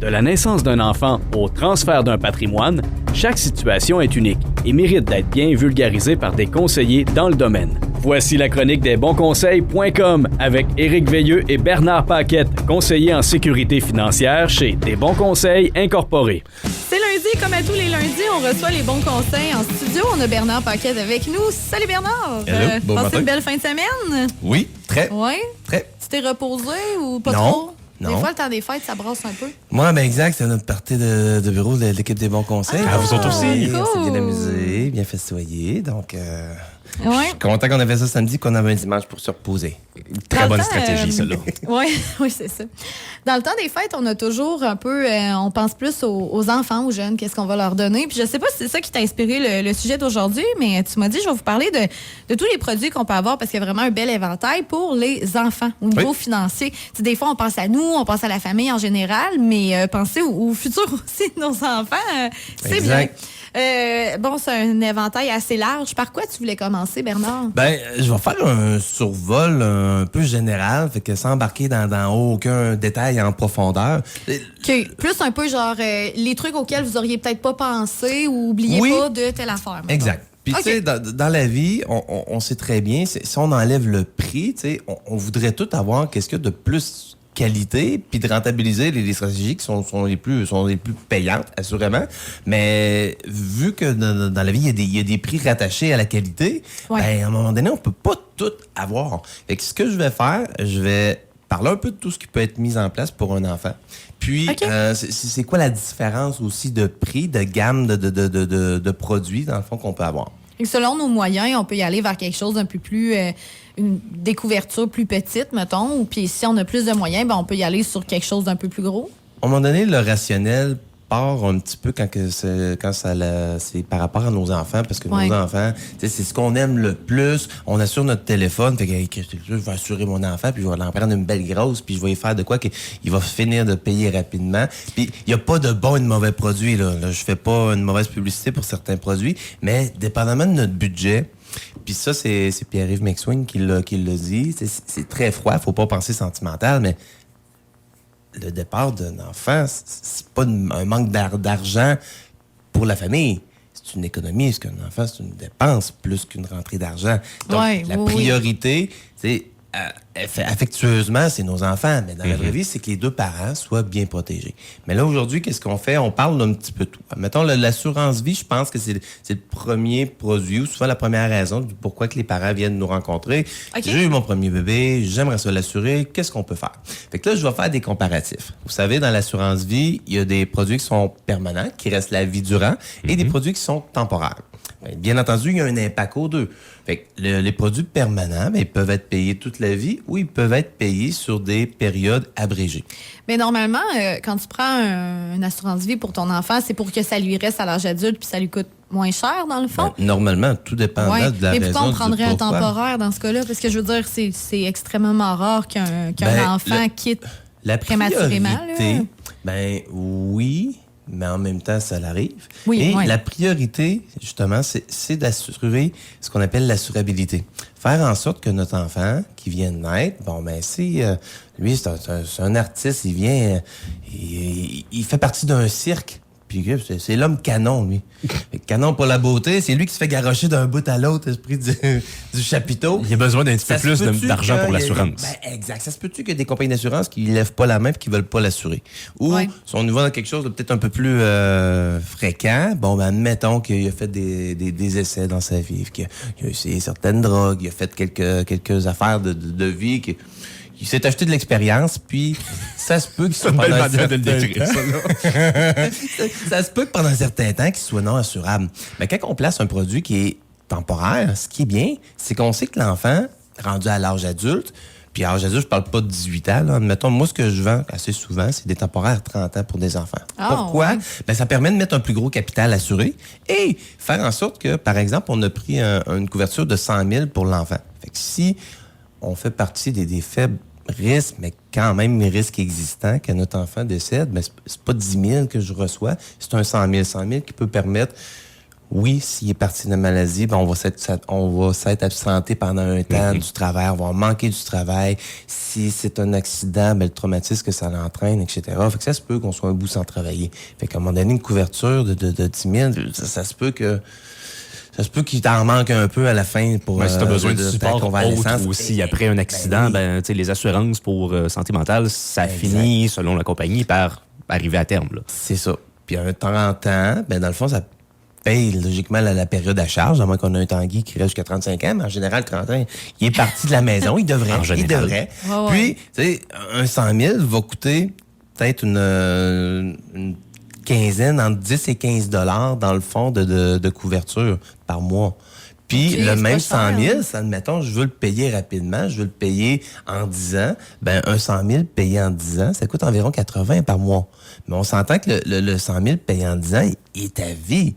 De la naissance d'un enfant au transfert d'un patrimoine, chaque situation est unique et mérite d'être bien vulgarisée par des conseillers dans le domaine. Voici la chronique des bonsconseils.com avec Éric Veilleux et Bernard Paquette, conseillers en sécurité financière chez Des Bons Conseils Incorporés. C'est lundi, comme à tous les lundis, on reçoit les bons conseils en studio. On a Bernard Paquette avec nous. Salut Bernard! Hello, bon passé matin. une belle fin de semaine? Oui, très. Oui? Très. Tu t'es reposé ou pas Non, trop? non. Des fois, le temps des fêtes, ça brasse un peu. Moi, ben exact, c'est notre partie de bureau de l'équipe des bons conseils. Ah, vous autres aussi? On s'est bien Cool. amusé, bien festoyé. Donc, Ouais. je suis content qu'on ait fait ça samedi, qu'on avait un dimanche pour se reposer. Très bonne stratégie, celle-là. Oui, c'est ça. Dans le temps des fêtes, on a toujours un peu, on pense plus aux enfants, aux jeunes, qu'est-ce qu'on va leur donner. Puis je sais pas si c'est ça qui t'a inspiré le sujet d'aujourd'hui, mais tu m'as dit, je vais vous parler de tous les produits qu'on peut avoir parce qu'il y a vraiment un bel éventail pour les enfants au niveau financier. Tu sais, des fois, on pense à nous, on pense à la famille en général, mais penser au futur aussi de nos enfants, c'est bien. Bon, c'est un éventail assez large. Par quoi tu voulais commencer, Bernard? Ben, je vais faire un survol un peu général, fait que sans embarquer dans aucun détail en profondeur. OK. Plus un peu genre les trucs auxquels vous auriez peut-être pas pensé ou oubliez pas de telle affaire. mettons. Exact. Puis, OK. tu sais, dans la vie, on sait très bien, si on enlève le prix, tu sais, on voudrait tout avoir qu'est-ce qu'il y a de plus qualité, puis de rentabiliser les stratégies qui sont les plus payantes, assurément. Mais vu que dans la vie, il y a des prix rattachés à la qualité, ben, à un moment donné, on peut pas tout avoir. Fait que ce que je vais faire, je vais parler un peu de tout ce qui peut être mis en place pour un enfant. Puis, c'est quoi la différence aussi de prix, de gamme de produits, dans le fond, qu'on peut avoir? Et selon nos moyens, on peut y aller vers quelque chose d'un peu plus... une découverture plus petite, mettons. Ou puis si on a plus de moyens, ben, on peut y aller sur quelque chose d'un peu plus gros. À un moment donné, le rationnel part un petit peu quand c'est par rapport à nos enfants, parce que nos enfants, c'est ce qu'on aime le plus. On assure notre téléphone, fait que je vais assurer mon enfant, puis je vais en prendre une belle grosse, puis je vais y faire de quoi qu'il va finir de payer rapidement. Puis il n'y a pas de bon et de mauvais produits. Là, je fais pas une mauvaise publicité pour certains produits, mais dépendamment de notre budget. Puis ça, c'est Pierre-Yves McSween qui l'a dit. C'est très froid, faut pas penser sentimental, mais le départ d'un enfant, c'est pas un manque d'argent pour la famille. C'est une économie. Parce qu'un enfant, c'est une dépense plus qu'une rentrée d'argent. Donc, la priorité, c'est affectueusement, c'est nos enfants. Mais dans la vraie vie, c'est que les deux parents soient bien protégés. Mais là, aujourd'hui, qu'est-ce qu'on fait? On parle d'un petit peu tout. Mettons, l'assurance vie, je pense que c'est le premier produit ou souvent la première raison du pourquoi que les parents viennent nous rencontrer. Okay. J'ai eu mon premier bébé, j'aimerais ça l'assurer. Qu'est-ce qu'on peut faire? Fait que là, je vais faire des comparatifs. Vous savez, dans l'assurance vie, il y a des produits qui sont permanents, qui restent la vie durant, et des produits qui sont temporaires. Bien entendu, il y a un impact aux deux. Fait que les produits permanents, ils peuvent être payés toute la vie ou ils peuvent être payés sur des périodes abrégées. Mais normalement, quand tu prends une assurance vie pour ton enfant, c'est pour que ça lui reste à l'âge adulte puis ça lui coûte moins cher, dans le fond? Ben, normalement, tout dépend de la raison. Mais pourquoi on prendrait un pourquoi. temporaire dans ce cas-là? Parce que je veux dire, c'est extrêmement rare qu'un enfant quitte prématurément. Ben oui, mais en même temps, ça l'arrive. La priorité, justement, c'est d'assurer ce qu'on appelle l'assurabilité. Faire en sorte que notre enfant qui vient de naître, lui, c'est un artiste, il vient, il fait partie d'un cirque. Puis c'est l'homme canon, lui. Canon pour la beauté, c'est lui qui se fait garrocher d'un bout à l'autre, esprit du chapiteau. Il y a besoin d'un petit peu plus d'argent pour l'assurance. Exact. Ça se peut-tu qu'il y a des compagnies d'assurance qui ne lèvent pas la main et qui ne veulent pas l'assurer? Ou si on y va dans quelque chose de peut-être un peu plus fréquent, admettons qu'il a fait des essais dans sa vie, qu'il a essayé certaines drogues, il a fait quelques affaires de vie, il s'est acheté de l'expérience, puis ça se peut qu'il soit pendant un certain temps. Ça se peut que pendant un certain temps qu'il soit non assurable. Mais quand on place un produit qui est temporaire, ce qui est bien, c'est qu'on sait que l'enfant, rendu à l'âge adulte, puis à l'âge adulte, je parle pas de 18 ans, là, admettons, moi, ce que je vends assez souvent, c'est des temporaires 30 ans pour des enfants. Pourquoi? Ça permet de mettre un plus gros capital assuré et faire en sorte que, par exemple, on a pris une couverture de 100 000 pour l'enfant. Fait que si on fait partie des faibles risques, mais quand même mes risques existants, que notre enfant décède, c'est pas 10 000 que je reçois, c'est un 100 000 qui peut permettre Oui, s'il est parti de la maladie, ben on va s'être absenté pendant un temps du travail, on va manquer du travail. Si c'est un accident, ben le traumatisme que ça l'entraîne, etc. Fait que ça se peut qu'on soit un bout sans travailler. Fait qu'à un moment donné, une couverture de 10 000, ça se peut qu'il t'en manque un peu à la fin pour si tu as besoin de support convalescence. Autre aussi, après un accident, les assurances pour santé mentale, ça finit, selon la compagnie, par arriver à terme. Là. C'est ça. Puis un temps en temps, ben dans le fond, ça paye logiquement la période à charge, à moins qu'on ait un Tanguy qui reste jusqu'à 35 ans, mais en général, 30 ans, il est parti de la maison, il devrait. Ouais. Puis, tu sais, un 100 000 va coûter peut-être une quinzaine, entre 10 et 15 $ dans le fond de couverture par mois. Puis le même 100 000, admettons, je veux le payer rapidement, je veux le payer en 10 ans, ben un 100 000 payé en 10 ans, ça coûte environ 80 par mois. Mais on s'entend que le 100 000 payé en 10 ans, il est à vie.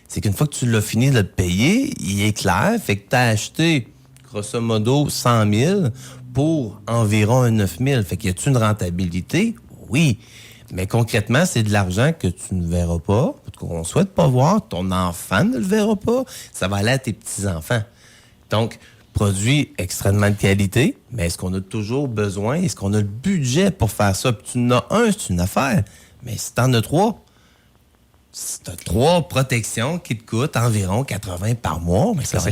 C'est qu'une fois que tu l'as fini de le payer, il est clair, fait que tu as acheté, grosso modo, 100 000 pour environ un 9 000. Fait qu'il y a-tu une rentabilité? Oui. Mais concrètement, c'est de l'argent que tu ne verras pas, qu'on ne souhaite pas voir, ton enfant ne le verra pas, ça va aller à tes petits-enfants. Donc, produit extrêmement de qualité, mais est-ce qu'on a toujours besoin? Est-ce qu'on a le budget pour faire ça? Puis tu en as un, c'est une affaire. Mais si tu en as 3, si tu as 3 protections qui te coûtent environ 80 par mois, mais ça s'en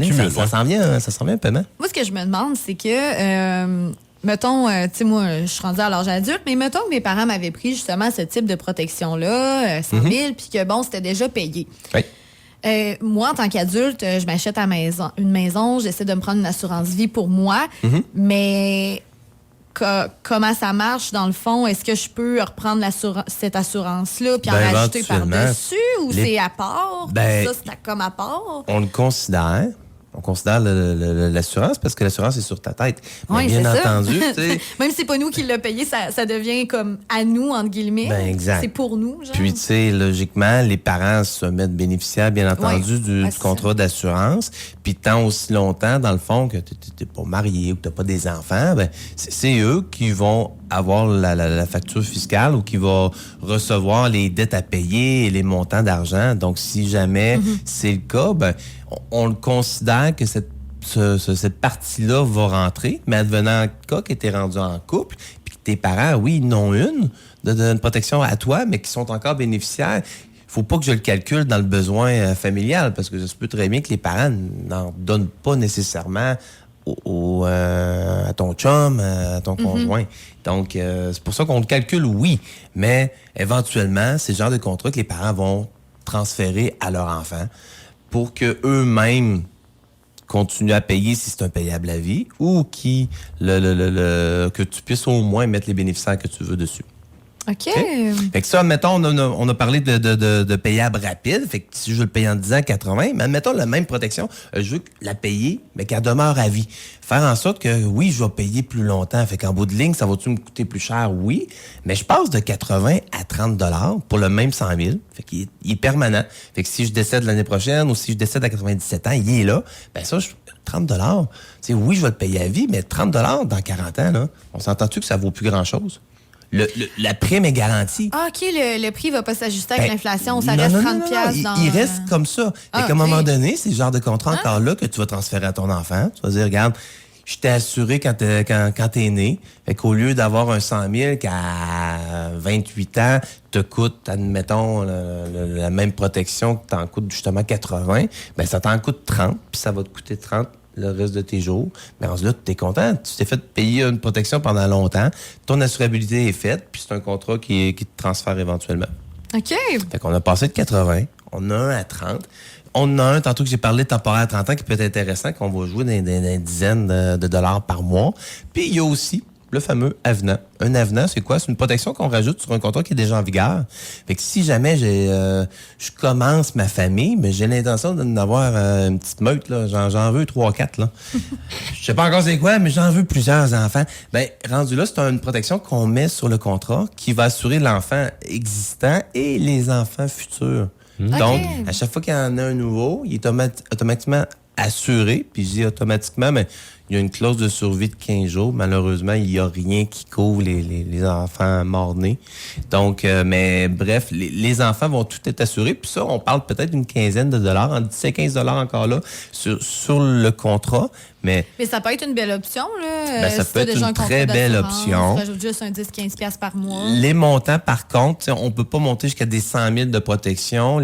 vient un paiement. Moi, ce que je me demande, c'est que... mettons, tu sais, moi, je suis rendue à l'âge adulte, mais mettons que mes parents m'avaient pris justement ce type de protection-là, 100 000, puis que, bon, c'était déjà payé. Oui. Moi, en tant qu'adulte, je m'achète une maison, j'essaie de me prendre une assurance vie pour moi, mais comment ça marche, dans le fond? Est-ce que je peux reprendre cette assurance-là puis en rajouter par-dessus, ou c'est à part? Ça, c'est comme à part? On le considère. On considère l'assurance parce que l'assurance est sur ta tête. Mais oui, bien entendu, tu sais. Même si c'est pas nous qui l'a payé, ça devient comme à nous, entre guillemets. Ben, exact. C'est pour nous, genre. Puis, tu sais, logiquement, les parents se mettent bénéficiaires, bien entendu, du contrat d'assurance. Puis, tant aussi longtemps, dans le fond, que tu n'es pas marié ou que tu n'as pas des enfants, ben, c'est eux qui vont avoir la facture fiscale ou qui vont recevoir les dettes à payer et les montants d'argent. Donc, si jamais c'est le cas, ben, on le considère que cette partie-là va rentrer, mais advenant le cas que tu es rendu en couple, puis que tes parents, oui, ils n'ont une protection à toi, mais qui sont encore bénéficiaires, il faut pas que je le calcule dans le besoin familial, parce que ça se peut très bien que les parents n'en donnent pas nécessairement à ton chum, à ton conjoint. Donc, c'est pour ça qu'on le calcule, oui, mais éventuellement, c'est le genre de contrat que les parents vont transférer à leur enfant pour qu'eux-mêmes continuent à payer si c'est un payable à vie ou que tu puisses au moins mettre les bénéficiaires que tu veux dessus. OK. Fait que ça, mettons, on a parlé de payable rapide. Fait que si je veux le payer en 10 ans, 80, mais admettons la même protection, je veux la payer, mais qu'elle demeure à vie. Faire en sorte que, oui, je vais payer plus longtemps. Fait qu'en bout de ligne, ça va-tu me coûter plus cher? Oui. Mais je passe de 80 à 30 $ pour le même 100 000. Fait qu'il est permanent. Fait que si je décède l'année prochaine ou si je décède à 97 ans, il est là. Ben ça, 30 $. T'sais, oui, je vais le payer à vie, mais 30 $ dans 40 ans, là, on s'entend-tu que ça vaut plus grand-chose? La prime est garantie. Ah, OK, le prix va pas s'ajuster avec l'inflation. Ça reste 30$. Il reste comme ça. Et qu'à un moment donné, c'est le genre de contrat encore là que tu vas transférer à ton enfant. Tu vas dire, regarde, je t'ai assuré quand t'es né. Fait qu'au lieu d'avoir un 100 000 qu'à 28 ans te coûte, admettons, la même protection que t'en coûte justement 80, ben ça t'en coûte 30, puis ça va te coûter 30 le reste de tes jours. Mais en ce là, tu es content. Tu t'es fait payer une protection pendant longtemps. Ton assurabilité est faite, puis c'est un contrat qui te transfère éventuellement. OK. Fait qu'on a passé de 80, on a un à 30. On a un, tantôt que j'ai parlé de temporaire à 30 ans, qui peut être intéressant, qu'on va jouer dans des dizaines de dollars par mois. Puis il y a aussi le fameux avenant. Un avenant, c'est quoi? C'est une protection qu'on rajoute sur un contrat qui est déjà en vigueur. Fait que si jamais je commence ma famille, mais j'ai l'intention d'en avoir une petite meute, là. J'en veux 3-4, là. Je sais pas encore c'est quoi, mais j'en veux plusieurs enfants. Ben, rendu là, c'est une protection qu'on met sur le contrat qui va assurer l'enfant existant et les enfants futurs. Donc, à chaque fois qu'il y en a un nouveau, il est automatiquement assuré, puis je dis automatiquement, mais Il y a une clause de survie de 15 jours. Malheureusement, il n'y a rien qui couvre les enfants morts-nés. Donc, mais bref, les enfants vont tout être assurés. Puis ça, on parle peut-être d'une quinzaine de dollars, entre 10 et 15 dollars encore là, sur le contrat. Mais ça peut être une belle option, là. Ben, ça peut être une très belle option. On rajoute juste un 10-15$ par mois. Les montants, par contre, on peut pas monter jusqu'à des 100 000 de protection.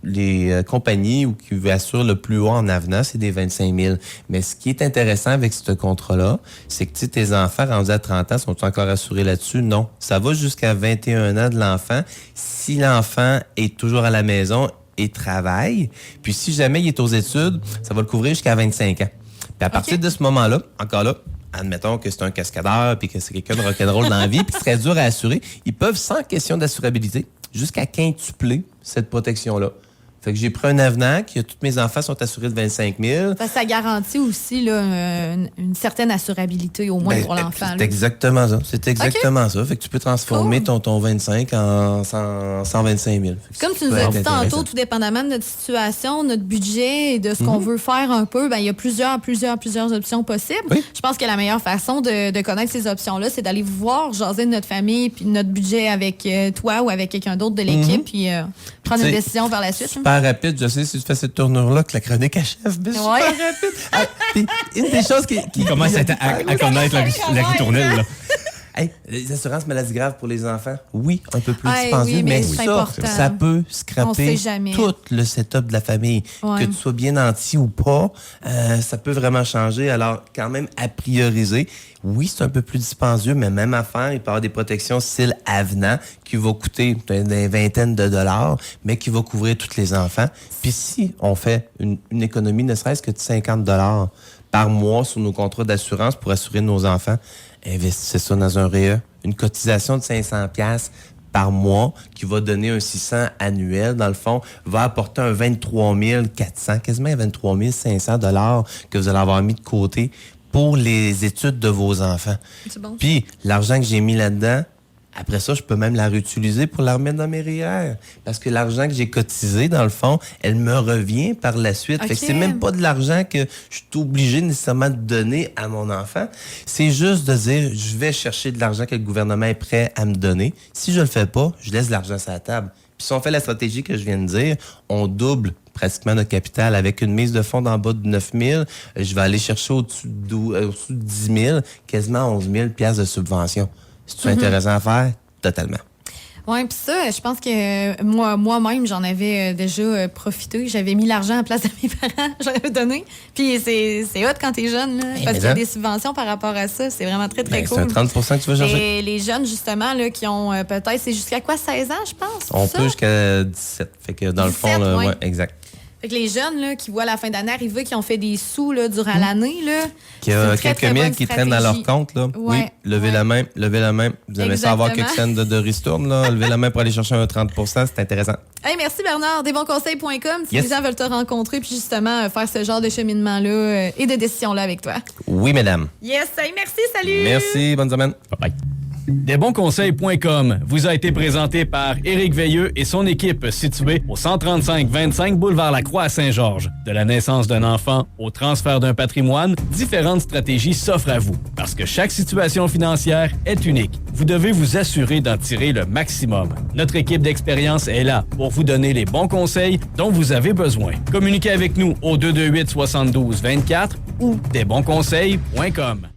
Les compagnies qui assurent le plus haut en avenant, c'est des 25 000. Mais ce qui est intéressant avec ce contrat-là, c'est que tes enfants rendus à 30 ans sont encore assurés là-dessus? Non. Ça va jusqu'à 21 ans de l'enfant. Si l'enfant est toujours à la maison et travaille, puis si jamais il est aux études, ça va le couvrir jusqu'à 25 ans. Puis à partir de ce moment-là, encore là, admettons que c'est un cascadeur puis que c'est quelqu'un de rock'n'roll dans la vie puis qui serait dur à assurer, ils peuvent, sans question d'assurabilité, jusqu'à quintupler cette protection-là. Fait que j'ai pris un avenant que tous mes enfants sont assurés de 25 000. Ça garantit aussi là, une certaine assurabilité, au moins pour l'enfant. C'est exactement ça. C'est exactement ça. Fait que tu peux transformer ton 25 en 125 000. Comme tu nous as dit tantôt, tout dépendamment de notre situation, notre budget et de ce qu'on veut faire un peu, il y a plusieurs options possibles. Oui. Je pense que la meilleure façon de connaître ces options-là, c'est d'aller vous voir, jaser de notre famille puis de notre budget avec toi ou avec quelqu'un d'autre de l'équipe, puis prendre une décision par la suite. Super rapide. Je sais, si tu fais cette tournure-là, que la chronique achève. Mais super rapide. Une des choses qui commence à connaître la ritournelle, là. Hey, les assurances maladies graves pour les enfants, oui, un peu plus dispendieux, mais ça peut scraper tout le setup de la famille. Ouais. Que tu sois bien nanti ou pas, ça peut vraiment changer. Alors, quand même, à prioriser. Oui, c'est un peu plus dispendieux, mais même affaire, il peut y avoir des protections style avenant qui va coûter des vingtaines de dollars, mais qui va couvrir tous les enfants. Puis si on fait une économie, ne serait-ce que de 50 dollars par mois sur nos contrats d'assurance pour assurer nos enfants, investissez ça dans un REA. Une cotisation de 500$ par mois qui va donner un 600 annuel, dans le fond, va apporter un 23 400, quasiment 23 500 $ que vous allez avoir mis de côté pour les études de vos enfants. C'est bon. Puis, l'argent que j'ai mis là-dedans, après ça, je peux même la réutiliser pour la remettre dans mes REER. Parce que l'argent que j'ai cotisé, dans le fond, elle me revient par la suite. Okay. Fait que c'est même pas de l'argent que je suis obligé nécessairement de donner à mon enfant. C'est juste de dire, je vais chercher de l'argent que le gouvernement est prêt à me donner. Si je le fais pas, je laisse l'argent sur la table. Puis si on fait la stratégie que je viens de dire, on double pratiquement notre capital avec une mise de fonds d'en bas de 9 000. Je vais aller chercher au-dessus de 10 000, quasiment 11 000 $ de subvention. C'est intéressant à faire? Totalement. Oui, puis ça, je pense que moi-même, j'en avais déjà profité. J'avais mis l'argent à la place de mes parents. J'en avais donné. Puis c'est hot quand t'es jeune, là, parce qu'il y a des subventions par rapport à ça. C'est vraiment très, très cool. C'est un 30 % que tu vas chercher. Et les jeunes, justement, là, qui ont peut-être, c'est jusqu'à quoi, 16 ans, je pense? On peut jusqu'à 17. Fait que dans 17, le fond, là, ouais, exact. Fait que les jeunes là, qui voient la fin d'année arriver, qui ont fait des sous là, durant l'année, là, qu'il y a quelques mille qui traînent dans leur compte, là. Ouais, oui, levez la main. Vous aimez ça avoir quelques scènes de ristourne, là. Levez la main pour aller chercher un 30 %, c'est intéressant. Hey, merci Bernard, desbonsconseils.com. Si les gens veulent te rencontrer puis justement faire ce genre de cheminement-là et de décision-là avec toi. Oui, mesdames. Yes, hey, merci, salut. Merci, bonne semaine. Bye-bye. Desbonsconseils.com vous a été présenté par Éric Veilleux et son équipe située au 135-25 boulevard Lacroix à Saint-Georges. De la naissance d'un enfant au transfert d'un patrimoine, différentes stratégies s'offrent à vous. Parce que chaque situation financière est unique. Vous devez vous assurer d'en tirer le maximum. Notre équipe d'expérience est là pour vous donner les bons conseils dont vous avez besoin. Communiquez avec nous au 228-72-24 ou desbonsconseils.com.